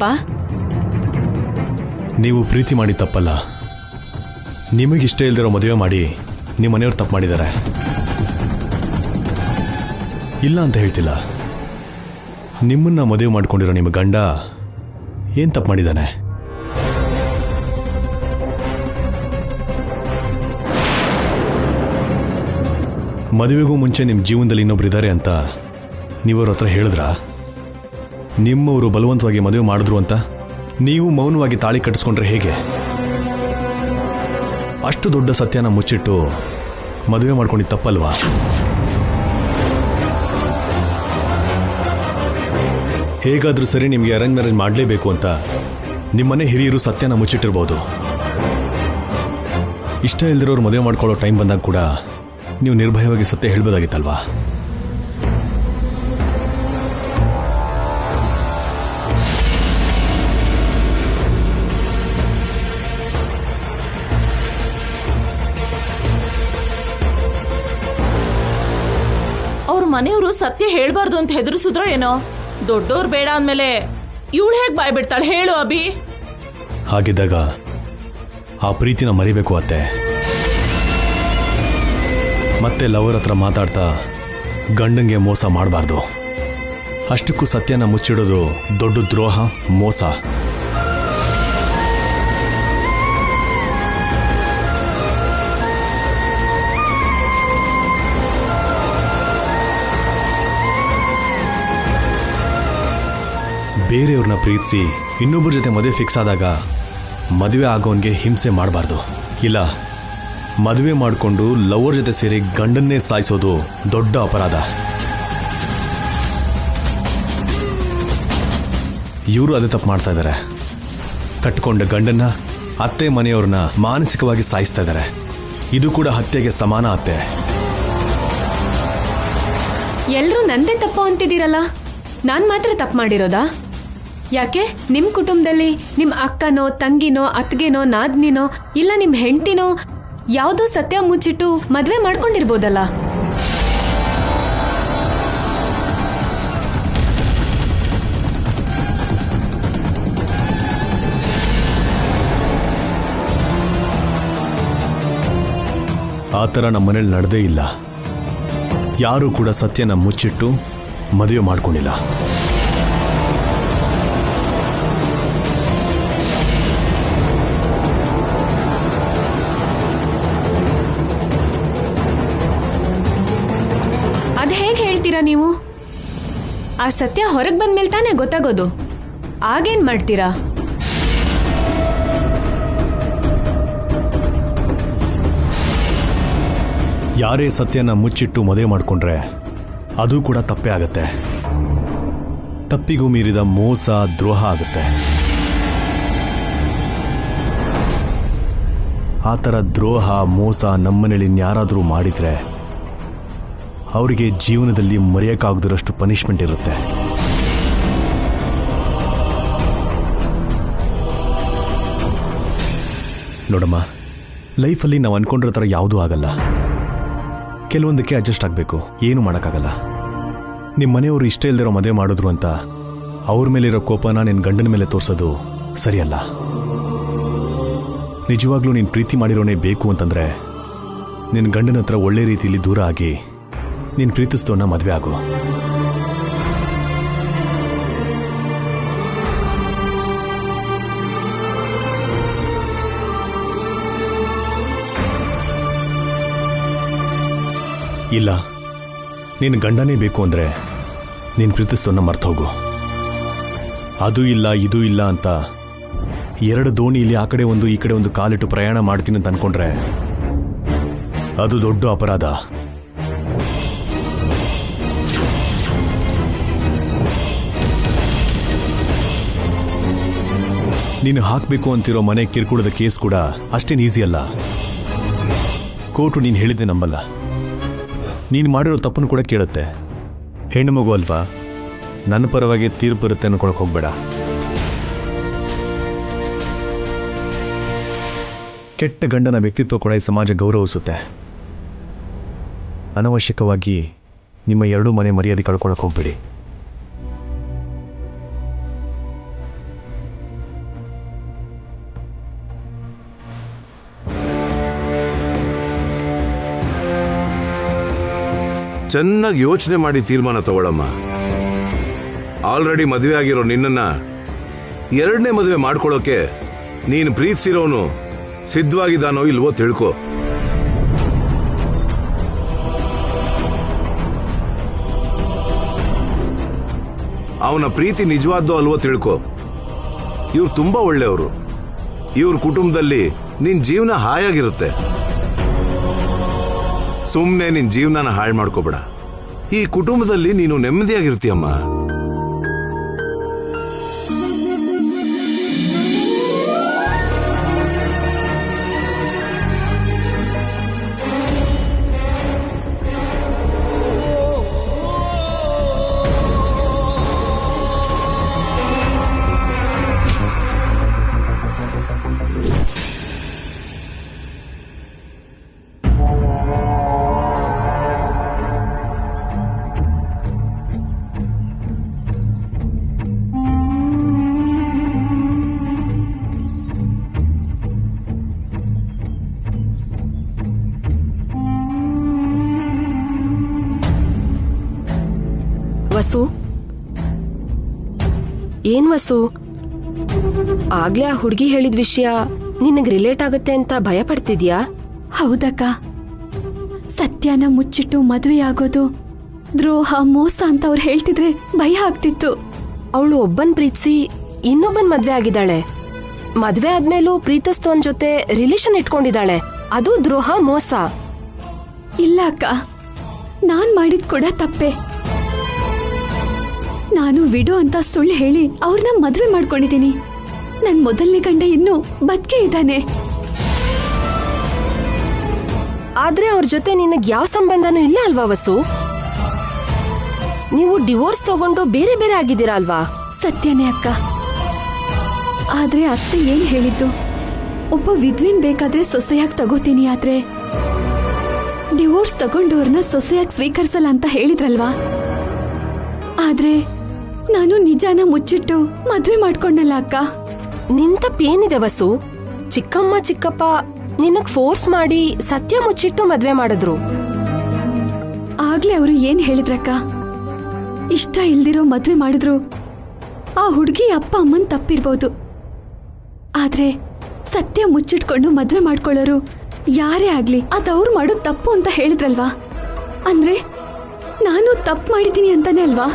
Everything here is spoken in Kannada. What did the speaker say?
ಪಾ, ನೀವು ಪ್ರೀತಿ ಮಾಡಿ ತಪ್ಪಲ್ಲ. ನಿಮಗಿಷ್ಟ ಇಲ್ದಿರೋ ಮದುವೆ ಮಾಡಿ ನಿಮ್ಮ ಮನೆಯವ್ರು ತಪ್ಪು ಮಾಡಿದ್ದಾರೆ. ಇಲ್ಲ ಅಂತ ಹೇಳ್ತಿಲ್ಲ. ನಿಮ್ಮನ್ನ ಮದುವೆ ಮಾಡ್ಕೊಂಡಿರೋ ನಿಮ್ಮ ಗಂಡ ಏನು ತಪ್ಪು ಮಾಡಿದ್ದಾನೆ? ಮದುವೆಗೂ ಮುಂಚೆ ನಿಮ್ಮ ಜೀವನದಲ್ಲಿ ಇನ್ನೊಬ್ರು ಇದ್ದಾರೆ ಅಂತ ನೀವವ್ರ ಹತ್ರ ಹೇಳಿದ್ರಾ? ನಿಮ್ಮವರು ಬಲವಂತವಾಗಿ ಮದುವೆ ಮಾಡಿದ್ರು ಅಂತ ನೀವು ಮೌನವಾಗಿ ತಾಳಿ ಕಟ್ಟಿಸ್ಕೊಂಡ್ರೆ ಹೇಗೆ? ಅಷ್ಟು ದೊಡ್ಡ ಸತ್ಯನ ಮುಚ್ಚಿಟ್ಟು ಮದುವೆ ಮಾಡ್ಕೊಂಡಿದ್ದು ತಪ್ಪಲ್ವಾ? ಹೇಗಾದ್ರೂ ಸರಿ ನಿಮಗೆ ಅರೇಂಜ್ ಮ್ಯಾರೇಜ್ ಮಾಡಲೇಬೇಕು ಅಂತ ನಿಮ್ಮನೆ ಹಿರಿಯರು ಸತ್ಯನ ಮುಚ್ಚಿಟ್ಟಿರ್ಬೋದು. ಇಷ್ಟ ಇಲ್ದಿರೋರು ಮದುವೆ ಮಾಡ್ಕೊಳ್ಳೋ ಟೈಮ್ ಬಂದಾಗ ಕೂಡ ನೀವು ನಿರ್ಭಯವಾಗಿ ಸತ್ಯ ಹೇಳ್ಬೋದಾಗಿತ್ತಲ್ವಾ? ಅವ್ರ ಮನೆಯವರು ಸತ್ಯ ಹೇಳ್ಬಾರ್ದು ಅಂತ ಹೆದರ್ಸಿದ್ರೋ ಏನೋ. ದೊಡ್ಡೋರ್ ಬೇಡ ಅಂದ್ಮೇಲೆ ಇವಳು ಹೇಗ್ ಬಾಯ್ ಬಿಡ್ತಾಳೆ ಹೇಳು ಅಭಿ? ಹಾಗಿದ್ದಾಗ ಆ ಪ್ರೀತಿನ ಮರಿಬೇಕು ಅತ್ತೆ. ಮತ್ತೆ ಲವರ್ ಹತ್ರ ಮಾತಾಡ್ತಾ ಗಂಡಂಗೆ ಮೋಸ ಮಾಡಬಾರ್ದು. ಅಷ್ಟಕ್ಕೂ ಸತ್ಯನ ಮುಚ್ಚಿಡೋದು ದೊಡ್ಡ ದ್ರೋಹ, ಮೋಸ. ಬೇರೆಯವ್ರನ್ನ ಪ್ರೀತಿಸಿ ಇನ್ನೊಬ್ಬರ ಜೊತೆ ಮದುವೆ ಫಿಕ್ಸ್ ಆದಾಗ ಮದುವೆ ಆಗೋನ್ಗೆ ಹಿಂಸೆ ಮಾಡಬಾರ್ದು. ಇಲ್ಲ, ಮದುವೆ ಮಾಡಿಕೊಂಡು ಲವರ್ ಜೊತೆ ಸೇರಿ ಗಂಡನ್ನೇ ಸಾಯಿಸೋದು ದೊಡ್ಡ ಅಪರಾಧ. ಇವರು ಅದೇ ತಪ್ಪು ಮಾಡ್ತಾ ಇದ್ದಾರೆ. ಕಟ್ಕೊಂಡ ಗಂಡನ್ನ, ಅತ್ತೆ ಮನೆಯವ್ರನ್ನ ಮಾನಸಿಕವಾಗಿ ಸಾಯಿಸ್ತಾ ಇದ್ದಾರೆ. ಇದು ಕೂಡ ಹತ್ಯೆಗೆ ಸಮಾನ ಅತ್ತೆ. ಎಲ್ಲರೂ ನಂದೇ ತಪ್ಪು ಅಂತಿದ್ದೀರಲ್ಲ, ನಾನು ಮಾತ್ರ ತಪ್ಪು ಮಾಡಿರೋದಾ? ಯಾಕೆ ನಿಮ್ಮ ಕುಟುಂಬದಲ್ಲಿ ನಿಮ್ಮ ಅಕ್ಕನೋ, ತಂಗಿನೋ, ಅತ್ತಿಗೆನೋ, ನಾದ್ನಿನೋ ಇಲ್ಲ ನಿಮ್ಮ ಹೆಂಡತಿನೋ ಯಾವುದೋ ಸತ್ಯ ಮುಚ್ಚಿಟ್ಟು ಮದುವೆ ಮಾಡ್ಕೊಂಡಿರ್ಬೋದಲ್ಲ? ಆ ಥರ ನಮ್ಮ ಮನೇಲಿ ನಡೆದೇ ಇಲ್ಲ. ಯಾರೂ ಕೂಡ ಸತ್ಯನ ಮುಚ್ಚಿಟ್ಟು ಮದುವೆ ಮಾಡ್ಕೊಂಡಿಲ್ಲ. ಅದು ಹೇಗೆ ಹೇಳ್ತೀರಾ ನೀವು? ಆ ಸತ್ಯ ಹೊರಗೆ ಬಂದ್ಮೇಲೆ ತಾನೇ ಗೊತ್ತಾಗೋದು. ಆಗೇನ್ ಮಾಡ್ತೀರಾ? ಯಾರೇ ಸತ್ಯನ ಮುಚ್ಚಿಟ್ಟು ಮದುವೆ ಮಾಡಿಕೊಂಡ್ರೆ ಅದು ಕೂಡ ತಪ್ಪೇ ಆಗತ್ತೆ. ತಪ್ಪಿಗೂ ಮೀರಿದ ಮೋಸ, ದ್ರೋಹ ಆಗುತ್ತೆ. ಆ ಥರ ದ್ರೋಹ, ಮೋಸ ನಮ್ಮನೇಲಿ ಇನ್ಯಾರಾದರೂ ಮಾಡಿದ್ರೆ ಅವರಿಗೆ ಜೀವನದಲ್ಲಿ ಮರೆಯೋಕ್ಕಾಗದಿರೋಷ್ಟು ಪನಿಷ್ಮೆಂಟ್ ಇರುತ್ತೆ. ನೋಡಮ್ಮ, ಲೈಫಲ್ಲಿ ನಾವು ಅನ್ಕೊಂಡಿರೋ ಥರ ಯಾವುದೂ ಆಗಲ್ಲ. ಕೆಲವೊಂದಕ್ಕೆ ಅಡ್ಜಸ್ಟ್ ಆಗಬೇಕು, ಏನು ಮಾಡೋಕ್ಕಾಗಲ್ಲ. ನಿಮ್ಮ ಮನೆಯವರು ಇಷ್ಟ ಇಲ್ದಿರೋ ಮದುವೆ ಮಾಡಿದ್ರು ಅಂತ ಅವ್ರ ಮೇಲಿರೋ ಕೋಪನ ನಿನ್ನ ಗಂಡನ ಮೇಲೆ ತೋರಿಸೋದು ಸರಿಯಲ್ಲ. ನಿಜವಾಗ್ಲೂ ನೀನು ಪ್ರೀತಿ ಮಾಡಿರೋನೇ ಬೇಕು ಅಂತಂದರೆ ನಿನ್ನ ಗಂಡನ ಹತ್ರ ಒಳ್ಳೆ ರೀತಿಯಲ್ಲಿ ದೂರ ಆಗಿ ನೀನು ಪ್ರೀತಿಸ್ತೋನ್ನ ಮದುವೆ ಆಗು. ಇಲ್ಲ, ನೀನು ಗಂಡನೇ ಬೇಕು ಅಂದರೆ ನೀನು ಪ್ರೀತಿಸ್ತೋನ್ನ ಮರ್ತೋಗು. ಅದು ಇಲ್ಲ ಇದು ಇಲ್ಲ ಅಂತ ಎರಡು ದೋಣಿಯಲ್ಲಿ ಆ ಕಡೆ ಒಂದು ಈ ಕಡೆ ಒಂದು ಕಾಲಿಟ್ಟು ಪ್ರಯಾಣ ಮಾಡ್ತೀನಿ ಅಂತ ಅನ್ಕೊಂಡ್ರೆ ಅದು ದೊಡ್ಡ ಅಪರಾಧ. ನೀನು ಹಾಕಬೇಕು ಅಂತಿರೋ ಮನೆ ಕಿರ್ಕುಳದ ಕೇಸ್ ಕೂಡ ಅಷ್ಟೇನು ಈಸಿ ಅಲ್ಲ. ಕೋರ್ಟು ನೀನು ಹೇಳಿದ್ದೆ ನಂಬಲ್ಲ. ನೀನು ಮಾಡಿರೋ ತಪ್ಪನ್ನು ಕೂಡ ಕೇಳುತ್ತೆ. ಹೆಣ್ಣು ಮಗು ಅಲ್ವಾ, ನನ್ನ ಪರವಾಗಿ ತೀರ್ಪು ಇರುತ್ತೆ ಅನ್ಕೊಳಕ್ಕೆ ಹೋಗ್ಬೇಡ. ಕೆಟ್ಟ ಗಂಡನ ವ್ಯಕ್ತಿತ್ವ ಕೂಡ ಈ ಸಮಾಜ ಗೌರವಿಸುತ್ತೆ. ಅನವಶ್ಯಕವಾಗಿ ನಿಮ್ಮ ಎರಡೂ ಮನೆ ಮರ್ಯಾದೆ ಕಳ್ಕೊಳಕ್ಕೆ ಹೋಗ್ಬೇಡಿ. ಚೆನ್ನಾಗಿ ಯೋಚನೆ ಮಾಡಿ ತೀರ್ಮಾನ ತಗೊಳಮ್ಮ. ಆಲ್ರೆಡಿ ಮದುವೆ ಆಗಿರೋ ನಿನ್ನನ್ನ ಎರಡನೇ ಮದುವೆ ಮಾಡ್ಕೊಳ್ಳೋಕೆ ನೀನು ಪ್ರೀತಿಸಿರೋನು ಸಿದ್ಧವಾಗಿದ್ದಾನೋ ಇಲ್ವೋ ತಿಳ್ಕೊ. ಅವನ ಪ್ರೀತಿ ನಿಜವಾದ್ದೋ ಅಲ್ವೋ ತಿಳ್ಕೊ. ಇವ್ರು ತುಂಬಾ ಒಳ್ಳೆಯವರು. ಇವ್ರ ಕುಟುಂಬದಲ್ಲಿ ನಿನ್ ಜೀವನ ಹಾಯಾಗಿರುತ್ತೆ. ಸುಮ್ಮನೆ ನಿನ್ ಜೀವನನ ಹಾಳು ಮಾಡ್ಕೋಬೇಡ. ಈ ಕುಟುಂಬದಲ್ಲಿ ನೀನು ನೆಮ್ಮದಿಯಾಗಿರ್ತೀಯಮ್ಮ. ವಸು, ಏನ್ ವಸು, ಆಗ್ಲೇ ಆ ಹುಡುಗಿ ಹೇಳಿದ ವಿಷಯ ನಿನಗೆ ರಿಲೇಟ್ ಆಗುತ್ತೆ ಅಂತ ಭಯ ಪಡ್ತಿದ್ಯಾ? ಹೌದಕ್ಕ, ಸತ್ಯನ ಮುಚ್ಚಿಟ್ಟು ಮದುವೆಯಾಗೋದು ದ್ರೋಹ ಮೋಸ ಅಂತ ಅವ್ರು ಹೇಳ್ತಿದ್ರೆ ಭಯ ಆಗ್ತಿತ್ತು. ಅವಳು ಒಬ್ಬನ್ ಪ್ರೀತಿಸಿ ಇನ್ನೊಬ್ಬನ್ ಮದ್ವೆ ಆಗಿದ್ದಾಳೆ. ಮದ್ವೆ ಆದ್ಮೇಲೂ ಪ್ರೀತಿಸ್ತೋನ್ ಜೊತೆ ರಿಲೇಶನ್ ಇಟ್ಕೊಂಡಿದ್ದಾಳೆ. ಅದು ದ್ರೋಹ ಮೋಸ. ಇಲ್ಲ ಅಕ್ಕ, ನಾನ್ ಮಾಡಿದ್ ಕೂಡ ತಪ್ಪೆ. ನಾನು ವಿಡೋ ಅಂತ ಸುಳ್ಳು ಹೇಳಿ ಅವ್ರನ್ನ ಮದ್ವೆ ಮಾಡ್ಕೊಂಡಿದ್ದೀನಿ. ನನ್ ಮೊದಲನೇ ಗಂಡ ಇನ್ನೂ ಬದುಕೇ ಇದ್ದಾನೆ. ಆದ್ರೆ ಅವ್ರ ಜೊತೆ ನಿನಗ್ ಯಾವ ಸಂಬಂಧನೂ ಇಲ್ಲ ಅಲ್ವಾ ವಸು? ನೀವು ಡಿವೋರ್ಸ್ ತಗೊಂಡು ಬೇರೆ ಬೇರೆ ಆಗಿದ್ದೀರಾ ಅಲ್ವಾ? ಸತ್ಯನೇ ಅಕ್ಕ. ಆದ್ರೆ ಅತ್ತೆ ಏನ್ ಹೇಳಿದ್ದು, ಒಬ್ಬ ವಿದ್ವಿನ್ ಬೇಕಾದ್ರೆ ಸೊಸೆಯಾಗಿ ತಗೋತೀನಿ, ಆದ್ರೆ ಡಿವೋರ್ಸ್ ತಗೊಂಡವ್ರನ್ನ ಸೊಸೆಯಾಗಿ ಸ್ವೀಕರಿಸಲ್ಲ ಅಂತ ಹೇಳಿದ್ರಲ್ವಾ? ಆದ್ರೆ ನಾನು ನಿಜಾನ ಮುಚ್ಚಿಟ್ಟು ಮದ್ವೆ ಮಾಡ್ಕೊಂಡಲ್ಲ ಅಕ್ಕ. ನಿನ್ ತಪ್ಪೇನಿದೆ ವಸು? ಚಿಕ್ಕಮ್ಮ ಚಿಕ್ಕಪ್ಪ ನಿನಗ್ ಫೋರ್ಸ್ ಮಾಡಿ ಸತ್ಯ ಮುಚ್ಚಿಟ್ಟು ಮದ್ವೆ ಮಾಡಿದ್ರು. ಆಗ್ಲೇ ಅವರು ಏನ್ ಹೇಳಿದ್ರಕ್ಕ, ಇಷ್ಟ ಇಲ್ದಿರೋ ಮದ್ವೆ ಮಾಡಿದ್ರು. ಆ ಹುಡುಗಿ ಅಪ್ಪ ಅಮ್ಮನ್ ತಪ್ಪಿರ್ಬೋದು, ಆದ್ರೆ ಸತ್ಯ ಮುಚ್ಚಿಟ್ಕೊಂಡು ಮದ್ವೆ ಮಾಡ್ಕೊಳ್ಳೋರು ಯಾರೇ ಆಗ್ಲಿ ಅದವ್ರು ಮಾಡೋದು ತಪ್ಪು ಅಂತ ಹೇಳಿದ್ರಲ್ವಾ? ಅಂದ್ರೆ ನಾನು ತಪ್ಪು ಮಾಡಿದ್ದೀನಿ ಅಂತಾನೆ ಅಲ್ವಾ?